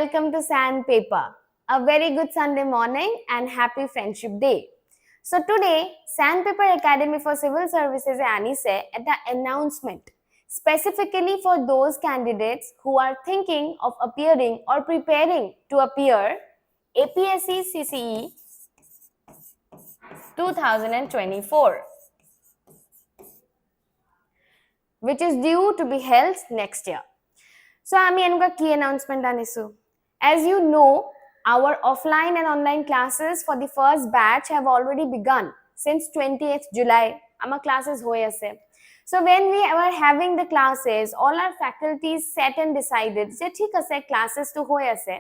welcome to Sandpaper. A very good Sunday morning and happy Friendship Day. So today, Sandpaper Academy for Civil Services anise at the announcement specifically for those candidates who are thinking of appearing or preparing to appear APSC CCE 2024, which is due to be held next year. So আমি এনেকুৱা কি announcement আনিছো. As you know, our offline and online classes for the first batch have already begun since 20th July. Our classes hoy ase. So when we were having the classes, all our faculties sat and decided je thik ase classes to hoy ase,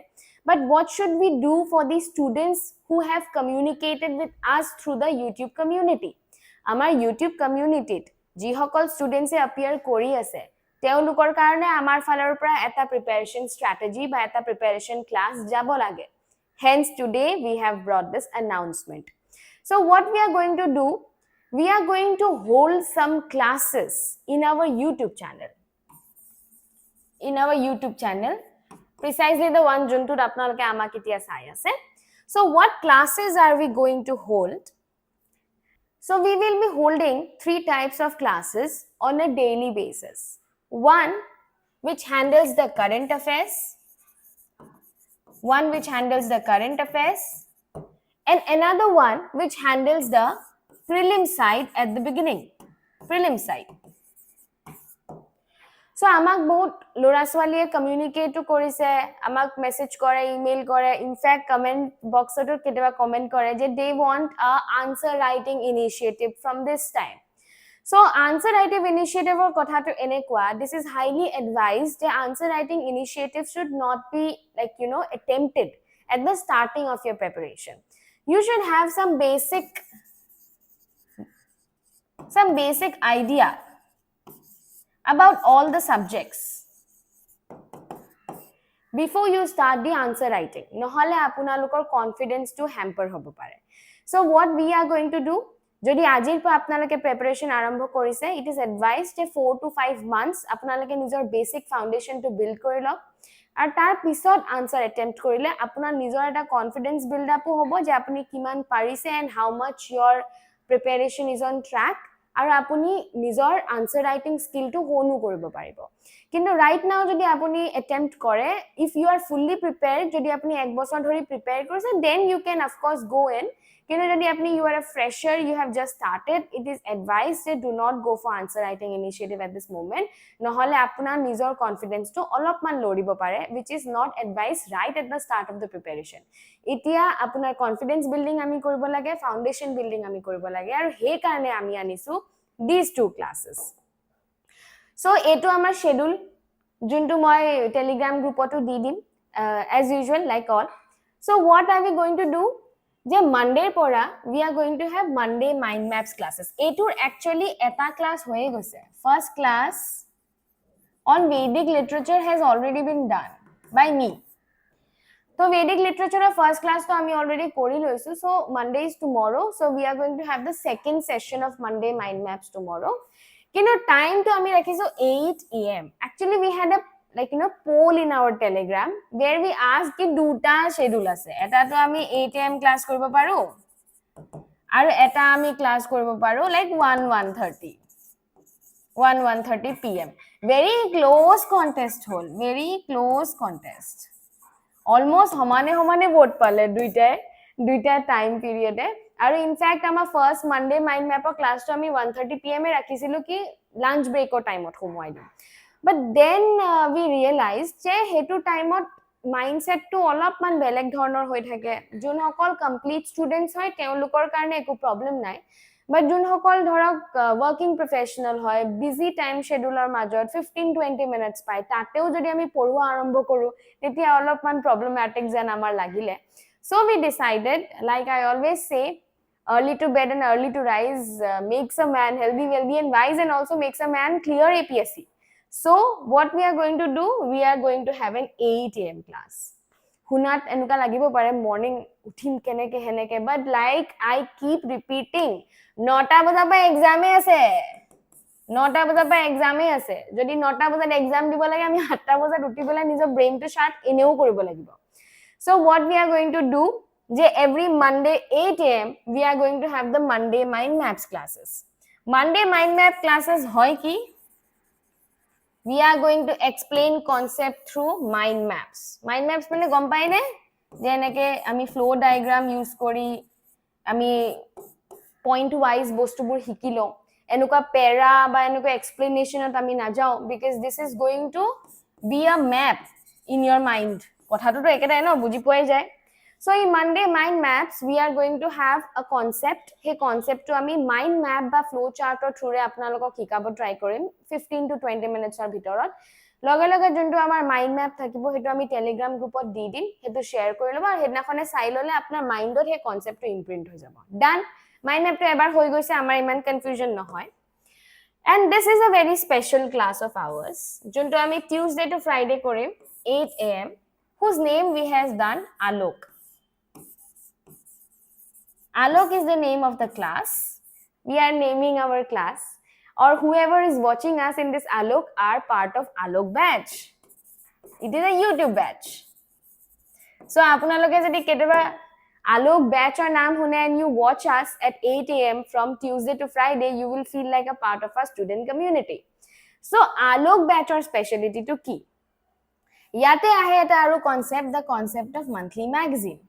but what should we do for the students who have communicated with us through the YouTube community? Our YouTube community ji hokol students appear kori ase তেওঁলোকৰ কাৰণে আমাৰ ফালৰ পৰা এটা preparation স্ট্ৰ্যাটেজি বা এটা preparation class যাব লাগে. Hence today we have brought this announcement. So what we are going to do, we are going to hold some classes in our YouTube channel. Precisely the one juntu apnaloke amake etia sai ase. So what classes are we going to hold? So we will be holding 3 types of classes on a daily basis. One which handles the current affairs, and another one which handles the prelim side at the beginning, So amak bahut lora swaliye communicate korise, amak message kore, email kore, in fact comment box otor keteba comment kore je they want a answer writing initiative from this time. So answer writing initiative or kotha to enekwa, this is highly advised. The answer writing initiative should not be attempted at the starting of your preparation. You should have some basic idea about all the subjects before you start the answer writing. Nohole apunalokor confidence to hamper hobo pare. So what we are going to do, যদি আজিৰ পৰা আপোনালোকে preparation আৰম্ভ কৰিছে, it is advised যে 4 to 5 months আপোনালোকে নিজৰ basic foundation টো build কৰি লওক আৰু তাৰ পিছত আনসাৰ অ্যাটেম্প্ট কৰিলে আপোনাৰ নিজৰ এটা কনফিডেন্স বিল্ড আপ হ'ব যে আপুনি কিমান পাৰিছে and how much your preparation is on track আৰু আপুনি নিজৰ আনসাৰ ৰাইটিং স্কিল টো হোনু কৰিব পাৰিব. কিন্তু ৰাইট নাও যদি আপুনি অ্যাটেম্প্ট কৰে, if you are fully prepared, যদি আপুনি এক বছৰ ধৰি প্ৰিপেয়াৰ কৰিছে, then you can of course go in. কিন্তু যদি আপনি you are a fresher, you have just started, it is advised that do not go for answer writing initiative at this moment. নহলে আপোনাৰ নিজৰ কনফিডেন্স টো অলপমান লৰিব পাৰে, which is not advised right at the start of the preparation. এতিয়া আপোনাৰ confidence building আমি কৰিব লাগে, ফাউন্ডেশন বিল্ডিং আমি কৰিব লাগে, আৰু সেই কাৰণে আমি আনিছো these 2 classes. So এটো আমাৰ schedule যোনটো মই টেলিগ্ৰাম গ্ৰুপতো দি দিম as usual like all. So what are we going to do? যে Monday পরা we are going to have Monday mind maps classes. এটোৰ actually এটা class হয়ে গৈছে. First class on Vedic literature has already been done by me. So Vedic literature first class to আমি already কৰি লৈছো. So Monday is tomorrow. So we are going to have the second session of Monday mind maps tomorrow. কিন্তু time to আমি ৰাখিছো 8 am. Actually we had a poll in our telegram where we asked ki duta schedule ase, eta to ami 8 am class koribo paru aru eta ami class koribo paru like 1:30 pm. Very close contest hol, very close contest, almost homane vote pale duita time period e. Aru in fact ama first Monday mind map class to ami 1:30 pm e rakhisilu ki lunch break o time ot homoi dim. But then we realized যে হেতু টাইমত mindset টো অলপমান বেলেগ ধৰণৰ হৈ থাকে, যোন সকল কমপ্লিট ষ্টুডেন্টস হয় তেওঁলোকৰ কাৰণে একো প্ৰবলেম নাই, বাট যোন সকল ধৰক ওয়ার্কিং প্ৰফেশনাল হয়, বিজি টাইম শেডুলৰ মাজত 15-20 মিনিটস পায়, তাতেও যদি আমি পঢ়ুৱা আৰম্ভ কৰো তেতিয়া অলপমান প্ৰবলেমেটিক যেন আমাৰ লাগিলে. So we decided, like I always say, early to bed and early to rise makes a man healthy, wealthy and wise, and also makes a man clear APSC. So what we are going to do, we are going to have an 8 am class. Hunat enuka lagibo pare morning uthim keneke heneke, but like I keep repeating, 9 baja pa exam ase, 9টা বজাৰ পৰা এক্সামে আছে যদি 9টা বজাত exam দিব লাগে আমি 8টা বজাত উঠি পেলাই নিজৰ ব্ৰেইনটো শাৰ্প এনেও কৰিব লাগিব so what we are going to do যে every Monday 8 am we are going to have the Monday mind maps classes Monday mind map classes hoy ki we are going to explain concept through mind maps mane gom pai ne je eneke ami flow diagram use kori ami point wise bostubur hikilo enuka para ba enuka explanation ot ami na jao because this is going to be a map in your mind kotha to eketai no buji poi jay so in Monday mind maps we are going to have a concept he concept to ami mind map ba flow chart or through apnalokok hikabo try korim 15 to 20 minutes or bhitorot লগে লগে যোনটো আমাৰ mind map থাকিব হেতু আমি Telegram গ্ৰুপত দি দিম হেতু শেয়াৰ কৰি লবা আৰু হেদিনাখনে চাই ললে আপোনাৰ মাইন্ডত হে কনসেপ্টটো ইমপ্ৰিন্ট হৈ যাব ডান মাইন্ড ম্যাপটো এবাৰ হৈ গৈছে আমাৰ ইমান কনফিউজন নহয় and this is a very special class of ours যোনটো আমি Tuesday to Friday Karim 8 am whose name we has done Alok is the name of the class we are naming our class or whoever is watching us in this Alok are part of Alok batch it is a YouTube batch so apunaloke jodi keteba Alok batch or naam hune and you watch us at 8 am from Tuesday to Friday you will feel like a part of our student community so Alok batch or speciality to ki yate ahe eta aru concept the concept of monthly magazine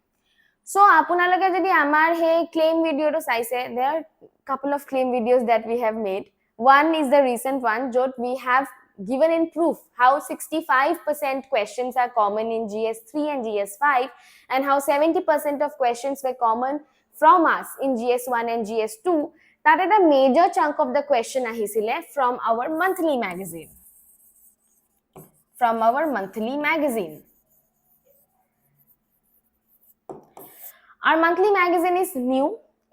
so apunaloke jodi amar he claim video to saise there are couple of claim videos that we have made one is the recent one jot we have given in proof how 65% questions are common in GS3 and GS5 and how 70% of questions were common from us in GS1 and GS2 that is a major chunk of the question ahisile from our monthly magazine our monthly magazine is new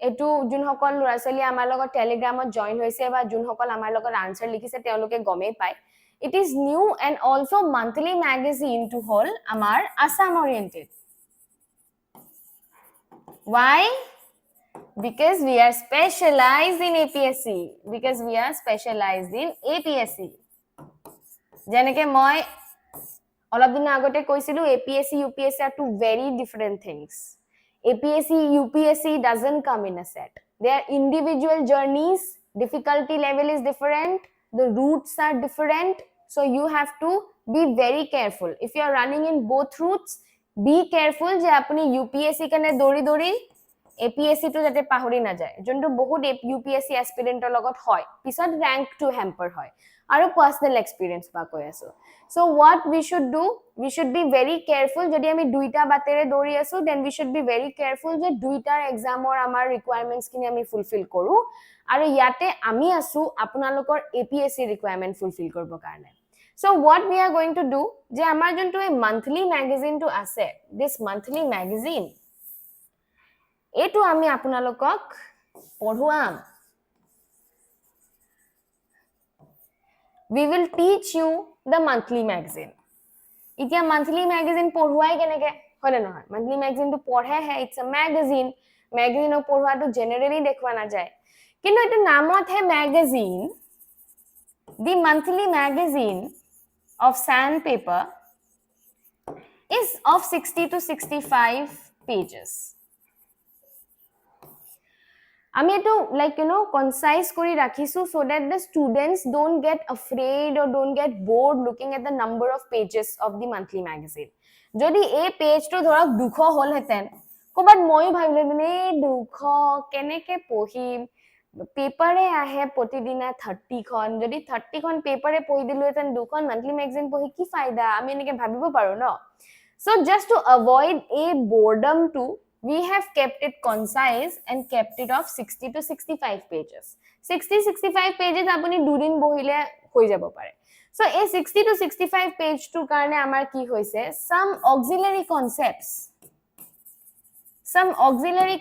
etu jun hokol lurasali amar logot telegramot join hoise ba jun hokol amar logot answer likhise teoloke gome pai it is new and also monthly magazine to hol amar Assam oriented why because we are specialized in APSC jeneke moi olop din agote koisilu APSC UPSC are two very different things APSC UPSC doesn't come in a set they are individual journeys difficulty level is different the routes are different so you have to be very careful if you are running in both routes be careful je apni UPSC kane dori APSC to jate pahori na jay jonto bahut UPSC aspirant logot hoy pisot rank to hamper hoy aru personal experience ba koi aso so what we should do we should be very careful jodi ami duita batere dori asu then we should be very careful je duitar exam or amar requirements kini ami fulfill koru aru yate ami asu apunalokor APSC requirement fulfill korbo karone so what we are going to do je amar jonto a monthly magazine to ase this monthly magazine etu ami apunalokok পঢ়ুৱাম we will teach you the monthly magazine itia monthly magazine পঢ়ুৱাই কেনেকে হলে নহয় monthly magazine to পঢ়ে হে it's a magazine magazine o পঢ়ুৱা to generally দেখবা না যায় কিন্তু এটা নামত হে magazine the monthly magazine of sandpaper is of 60 to 65 pages আমি এটো like concise kori rakhisu so that the students don't get afraid or don't get bored looking at the number of pages of the monthly magazine jodi a page to dhorok 200 hol heten kobat moi bhabile ne 200 keneke pohim paper e ahe protidina 30 khon jodi 30 khon paper e pohi dilu heten 2 khon monthly magazine pohi ki faida ami enike bhabibo paro no so just to avoid a boredom to we have kept it concise and kept it of 60 to 65 pages 60-65 pages apuni dudin bohile hoi jabo pare so a 60 to 65 page to karone amar ki hoise some auxiliary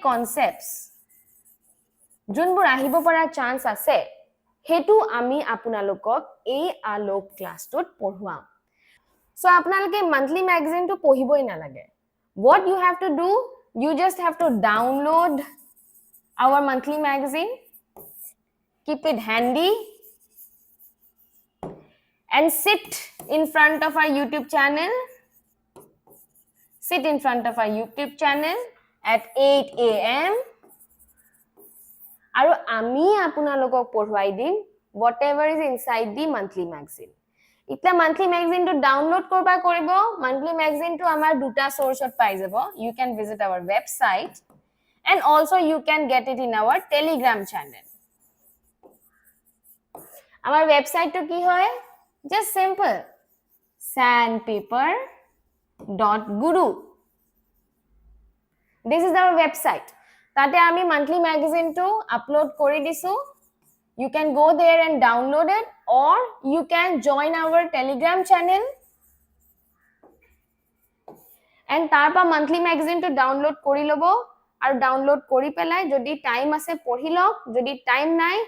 concepts junbur ahibo para chance ase hetu ami apunalokok ei Alok class tot porhuam so apnaloke monthly magazine to pohiboi na lage what you have to do you just have to download our monthly magazine keep it handy and sit in front of our YouTube channel. Sit in front of our YouTube channel at 8 a.m. আৰু আমি আপোনালোকক পঢ়ুৱাই দিম whatever is inside the monthly magazine. ইতলা monthly magazine to download কৰবা কৰিব monthly magazine to আমাৰ দুটা sourceত পাই যাব. You can visit our website and also you can get it in our Telegram channel. Our website to কি হয়? Just simple. sandpaper.guru. This is our website. Tate ami monthly magazine to upload kori disu. You can go there and download it, or you can join our Telegram channel and tarpa monthly magazine to download kori lobo aru download kori pelai jodi time ase pori lok jodi time nai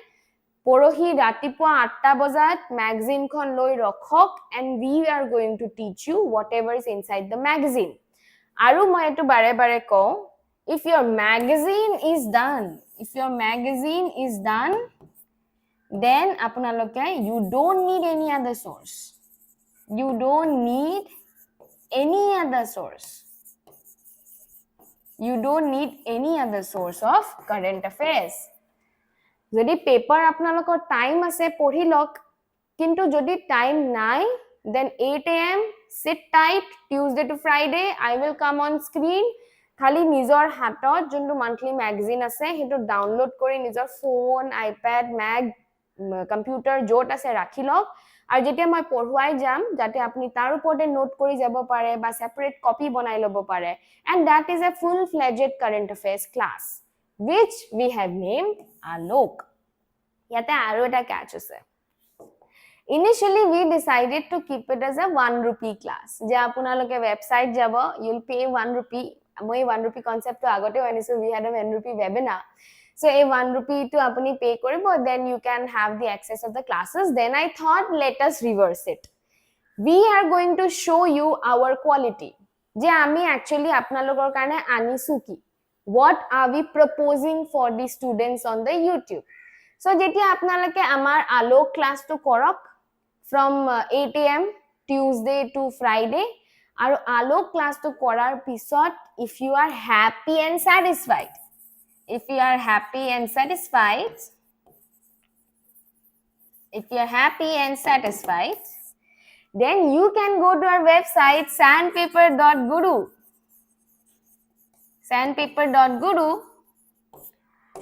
porohi ratipua 8 bajat magazine khon loi rakhok and we are going to teach you whatever is inside the magazine. Aru moi etu bare bare ko, if your magazine is done, then apunaloke you don't need any other source. You don't need any other source. You don't need any other source of current affairs. Jodi paper apunalokor time ase pori lok, kintu jodi time nai, then 8 a.m. sit tight. Tuesday to Friday I will come on screen. Khali nijor hatot jontu monthly magazine ase hetu download kori nijor phone, iPad, Mac, computer jot ase rakhi lok aru jetia moi porhuai jam jate apni tar uporte note kori jabo pare ba separate copy banai lobo pare, and that is a full fledged current affairs class which we have named Alok. Yate aru eta catch ase. Initially we decided to keep it as a 1 rupee class. Je apunaloke website jabo, you'll pay 1 rupee. Moi 1 rupee concept to agote anisu, we had a 1 rupee webinar. So a 1 rupee to apuni pay koribo, then you can have the access of the classes. Then I thought let us reverse it. We are going to show you our quality. Je ami actually apnalokor karone anisu ki. What are we proposing for the students on the YouTube? So jetia apnaloke amar Alok class to korok from 8 a.m. Tuesday to Friday. Aru Alok class to korar pisot, if you are happy and satisfied, then you can go to our website sandpaper.guru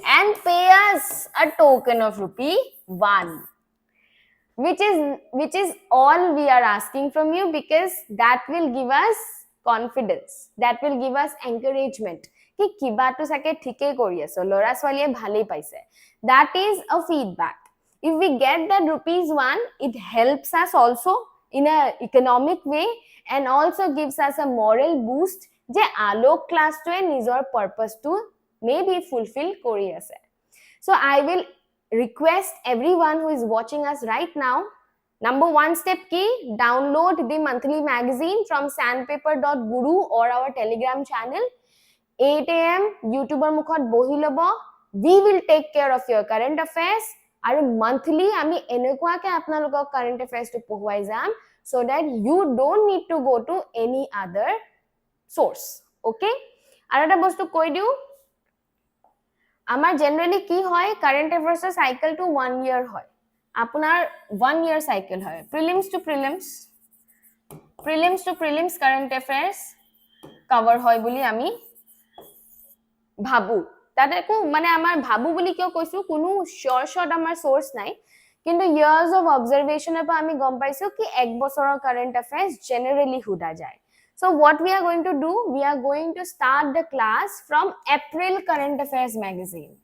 and pay us a token of ₹1, which is all we are asking from you, because that will give us confidence, that will give us encouragement ki kiba to sake thike kori aso, lora swaliye bhalei paise. That is a feedback. If we get that ₹1, it helps us also in a economic way and also gives us a moral boost je Alok class to a nijor purpose to maybe fulfill kori ase. So I will request everyone who is watching us right now, number 1 step ki, download the monthly magazine from sandpaper.guru or our Telegram channel. 8 a.m. YouTuber mukhot bohi lobo. We will take care of your current affairs. Aru monthly ami enekwa ke apnalokok current affairs to pohuai jam, so that you don't need to go to any other source. Okay? Aru eta bostu koi diu, amar generally ki hoy, current affairs cycle to 1 year hoy. Apunar 1 year cycle hoy. Prelims to prelims current affairs cover hoy boli ami bhabu. Tate ko mane amar bhabu boli kyo koisu, kono short amar source nai, kintu years of observation pa ami gom paisu ki 1 bosorar current affairs generally huda jay. So what we are going to do, we are going to start the class from April current affairs magazine.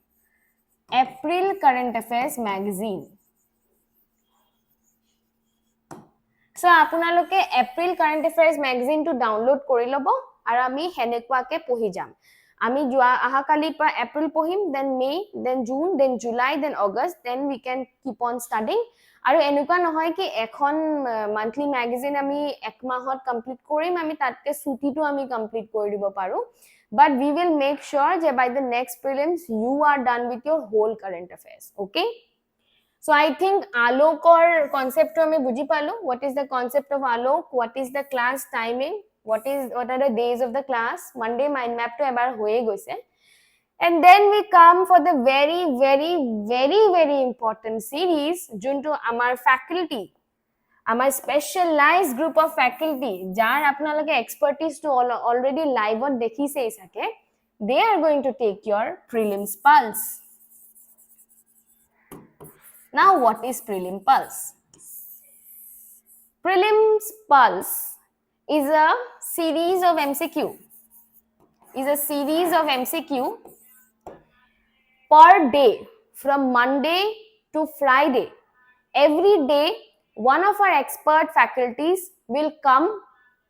So apunaloke April current affairs magazine to download kori lobo aru ami henekwa ke pohi jam. Ami jua aha kali pa April pohim, then May, then June, then July, then August, then we can keep on studying. Aru enukwa nohoy ki ekhon monthly magazine ami ek mahot complete korim, ami tatke suti to ami complete kori dibo paru, but we will make sure that by the next prelims you are done with your whole current affairs. Okay? So I think alokor concept to ami buji palu. What is the concept of alok? What is the class timing? What are the days of the class? Monday mind map to ebar hoye goise. And then we come for the very, very, very, very important series, junto amar faculty, amar specialized group of faculty, jar apnaloke expertise to already live on dekhi se sake. They are going to take your prelims pulse. Now, what is prelim pulse? Prelims pulse is a series of MCQ. Per day from Monday to Friday. Every day, one of our expert faculties will come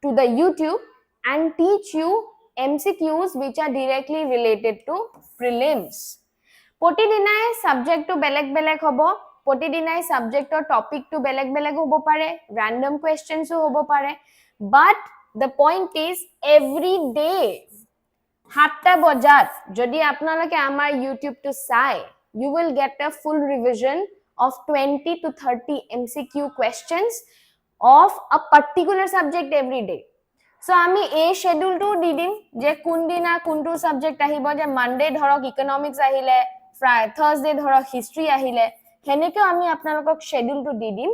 to the YouTube and teach you MCQs which are directly related to prelims. প্ৰতিদিনাই সাবজেক্টটো বেলেগ বেলেগ হ'ব, প্ৰতিদিনাই সাবজেক্টৰ টপিকটো বেলেগ বেলেগ হ'ব পাৰে, ৰেন্ডম কোৱেশ্চনছো হ'ব পাৰে, but the point is every day 7টা বজাত যদি আপোনালোকে আমাৰ ইউটিউবটো চাই, you will get a full revision of 20 to 30 MCQ questions of a particular subject every day. So আমি এই schedule-টো দি দিম যে কোনদিনা কোনটো সাবজেক্ট আহিব, যে মানডে ধৰক ইকোনমিক্স আহিলে, থাৰ্সডে ধৰক হিষ্ট্ৰী আহিলে, হেনেকৈ আমি আপোনালোকক schedule-টো দি দিম।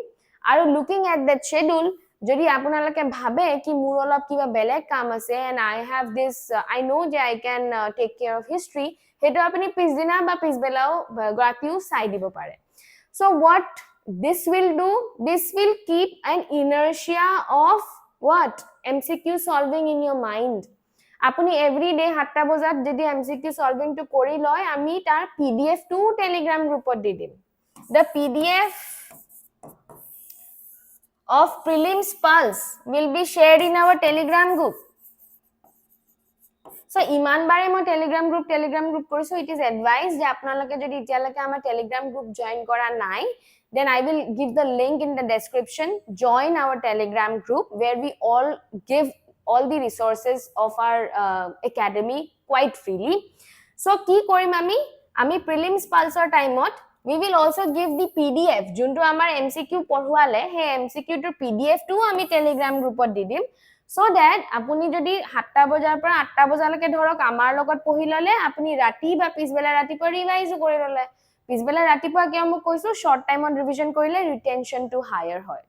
আৰু looking at that schedule, যদি আপোনালোকে ভাবে কি মোৰ অলপ কিবা বেলেগ কাম আছে and I have this I know যে I can take care of history, হেটো আপুনি পিছদিনা বা পিছবেলাও ৰাতিও চাই দিব পাৰে। So what this will do, this will keep an inertia of what? MCQ solving in your mind. আপুনি every day 7টা বজাত যদি MCQ solving to কৰি লয়, আমি তাৰ PDF টো টেলিগ্ৰাম গ্ৰুপত দি দিম। The PDF of prelims pulse will be shared in our telegram group. So iman bare moi telegram group korisu, it is advised je apnaloke jodi etialake amar telegram group join kora nai, then I will give the link in the description. Join our telegram group where we all give all the resources of our academy quite freely. So ki korim ami prelims pulse or time ot we will also give the PDF junto amar MCQ পঢ়ুৱালে, he MCQ to PDF to ami telegram group ot di dim, so that apuni jodi 7টা বজাৰ পৰা 8টা বজালৈকে ধৰক আমাৰ লগত পঢ়ি ললে, আপুনি ৰাতি বা পিছবেলা ৰাতিপুৱা ৰিভাইজ কৰি ললে, পিছবেলা ৰাতিপুৱা কিয় মই কৈছো short time on revision কৰিলে retention to higher হয়।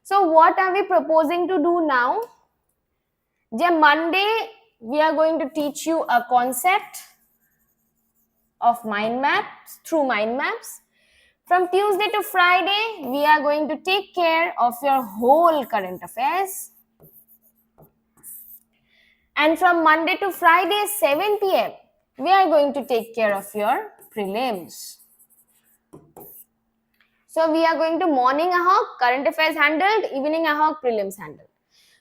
So what are we proposing to do now? যে Monday we are going to teach you a concept of mind maps through mind maps. From Tuesday to Friday, we are going to take care of your whole current affairs. And from Monday to Friday, 7 p.m., we are going to take care of your prelims. So we are going to morning ahok, current affairs handled, evening ahok, prelims handled.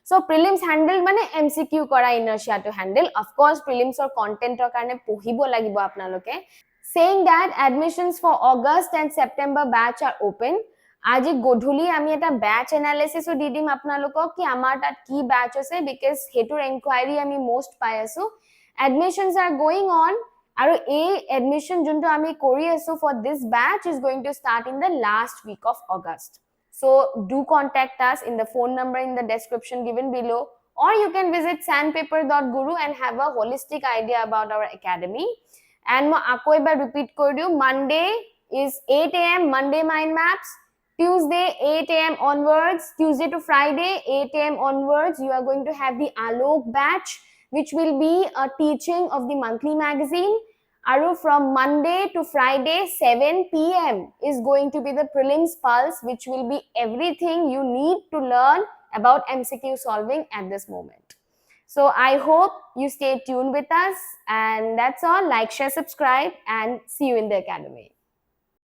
So prelims handled mane MCQ kora inertia to handle. Of course, prelims or content or karone pohibo lagibo apnaloke. Saying that admissions for August and September batch are open. আজি গধুলি আমি এটা batch analysis দি দিম আপোনালোকক কি আমাৰ তাত কি ব্যাচ আছে, because হেতুৰ এনকুৱাইৰি আমি মোস্ট পাই আছো। Admissions are going on আৰু এই admission যোনটো আমি কৰি আছো for this batch is going to start in the last week of August. So do contact us in the phone number in the description given below, or you can visit sandpaper.guru and have a holistic idea about our academy. And মই আকৌ এবাৰ repeat কৰি দিও, Monday is 8 a.m. Monday mind maps, Tuesday 8 a.m. onwards, Tuesday to Friday 8 a.m. onwards, you are going to have the Alok batch, which will be a teaching of the monthly magazine. Aru from Monday to Friday 7 p.m. is going to be the prelims pulse, which will be everything you need to learn about MCQ solving at this moment. So I hope you stay tuned with us, and that's all. Like, share, subscribe, and see you in the academy.